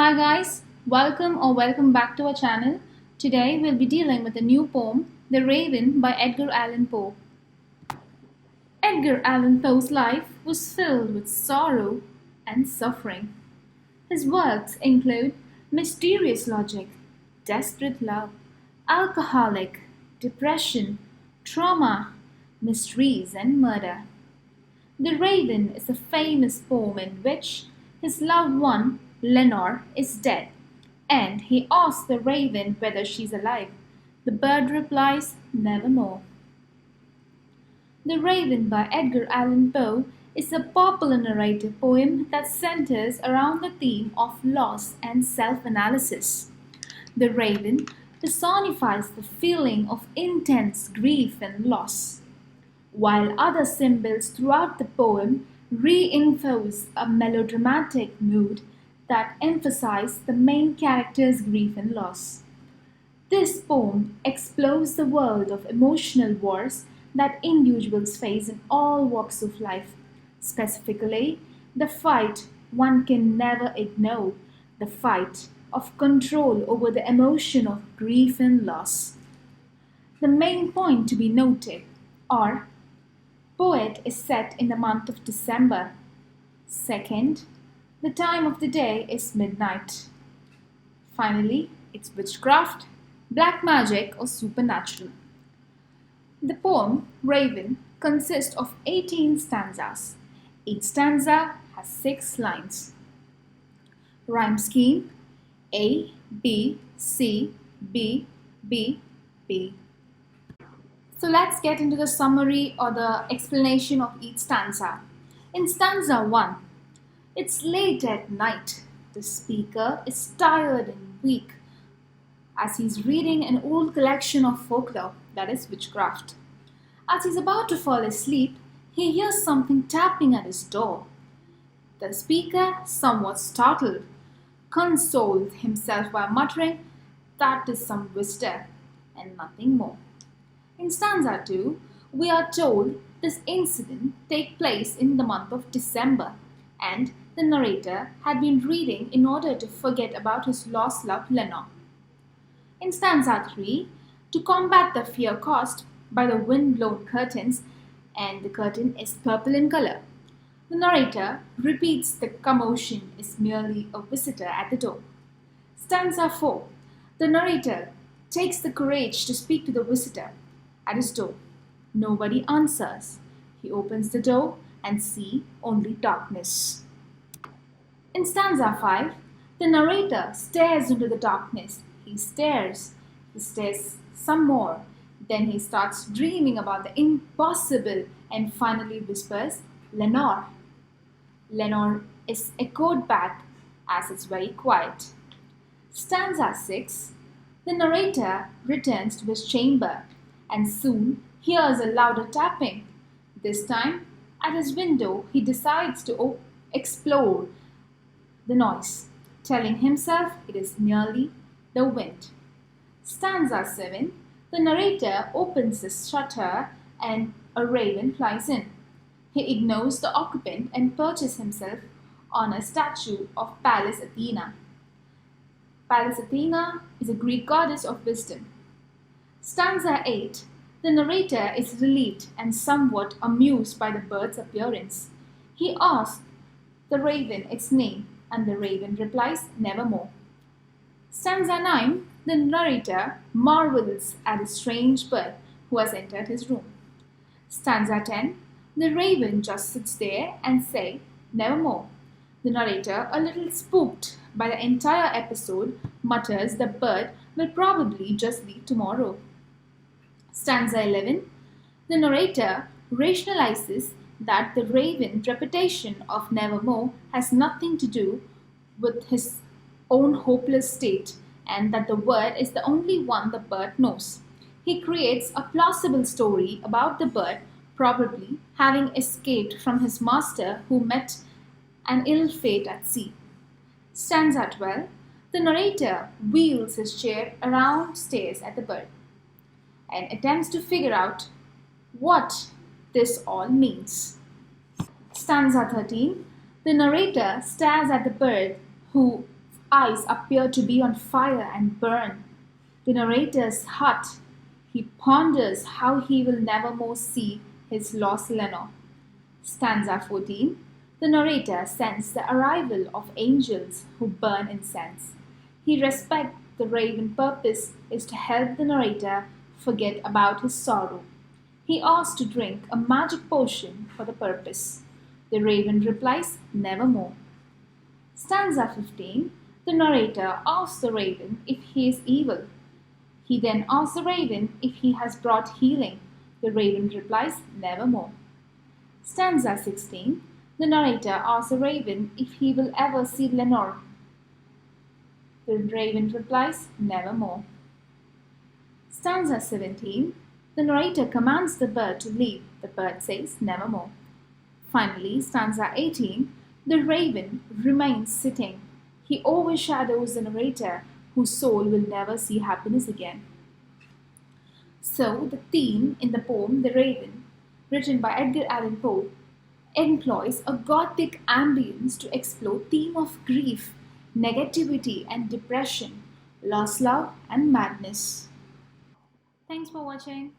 Hi guys, welcome back to our channel. Today we'll be dealing with a new poem, The Raven by Edgar Allan Poe. Edgar Allan Poe's life was filled with sorrow and suffering. His works include Mysterious Logic, Desperate Love, Alcoholic, Depression, Trauma, Mysteries and Murder. The Raven is a famous poem in which his loved one, Lenore, is dead, and he asks the raven whether she's alive. The bird replies, "Nevermore." The Raven by Edgar Allan Poe is a popular narrative poem that centers around the theme of loss and self-analysis. The raven personifies the feeling of intense grief and loss, while other symbols throughout the poem reinforce a melodramatic mood that emphasize the main character's grief and loss. This poem explores the world of emotional wars that individuals face in all walks of life, specifically the fight one can never ignore, the fight of control over the emotion of grief and loss. The main point to be noted are poet is set in the month of December. Second, the time of the day is midnight. Finally, it's witchcraft, black magic, or supernatural. The poem Raven consists of 18 stanzas. Each stanza has 6 lines. Rhyme scheme A, B, C, B, B, B. So let's get into the summary or the explanation of each stanza. In stanza 1, it's late at night. The speaker is tired and weak as he's reading an old collection of folklore, that is witchcraft. As he's about to fall asleep, he hears something tapping at his door. The speaker, somewhat startled, consoles himself by muttering, "That is some visitor," and nothing more. In stanza 2, we are told this incident take place in the month of December, and the narrator had been reading in order to forget about his lost love Lenore. In stanza 3, to combat the fear caused by the wind-blown curtains, and the curtain is purple in color, the narrator repeats the commotion is merely a visitor at the door. Stanza 4, the narrator takes the courage to speak to the visitor at his door. Nobody answers. He opens the door and sees only darkness. In stanza 5, the narrator stares into the darkness. He stares some more. Then he starts dreaming about the impossible and finally whispers, "Lenore." Lenore is echoed back as it's very quiet. Stanza 6, the narrator returns to his chamber and soon hears a louder tapping. This time, at his window, he decides to explore the noise, telling himself it is merely the wind. Stanza 7, the narrator opens the shutter and a raven flies in. He ignores the occupant and perches himself on a statue of Pallas Athena. Pallas Athena is a Greek goddess of wisdom. Stanza 8, the narrator is relieved and somewhat amused by the bird's appearance. He asks the raven its name, and the raven replies, "Nevermore." Stanza 9, the narrator marvels at a strange bird who has entered his room. Stanza 10, the raven just sits there and says, "Nevermore." The narrator, a little spooked by the entire episode, mutters the bird will probably just leave tomorrow. Stanza 11, the narrator rationalizes that the raven's reputation of "nevermore" has nothing to do with his own hopeless state and that the word is the only one the bird knows. He creates a plausible story about the bird probably having escaped from his master who met an ill fate at sea. Stanza 12, the narrator wheels his chair around, stares at the bird, and attempts to figure out what this all means. Stanza 13, the narrator stares at the bird who eyes appear to be on fire and burn. The narrator's heart. He ponders how he will never more see his lost Lenore. Stanza 14. The narrator scents the arrival of angels who burn incense. He respects the raven's purpose is to help the narrator forget about his sorrow. He asks to drink a magic potion for the purpose. The raven replies, nevermore. Stanza 15. The narrator asks the raven if he is evil. He then asks the raven if he has brought healing. The raven replies, nevermore. Stanza 16. The narrator asks the raven if he will ever see Lenore. The raven replies, nevermore. Stanza 17. The narrator commands the bird to leave. The bird says, nevermore. Finally, stanza 18. The raven remains sitting. He overshadows the narrator, whose soul will never see happiness again. So, the theme in the poem The Raven, written by Edgar Allan Poe, employs a gothic ambience to explore theme of grief, negativity and depression, lost love and madness. Thanks for watching.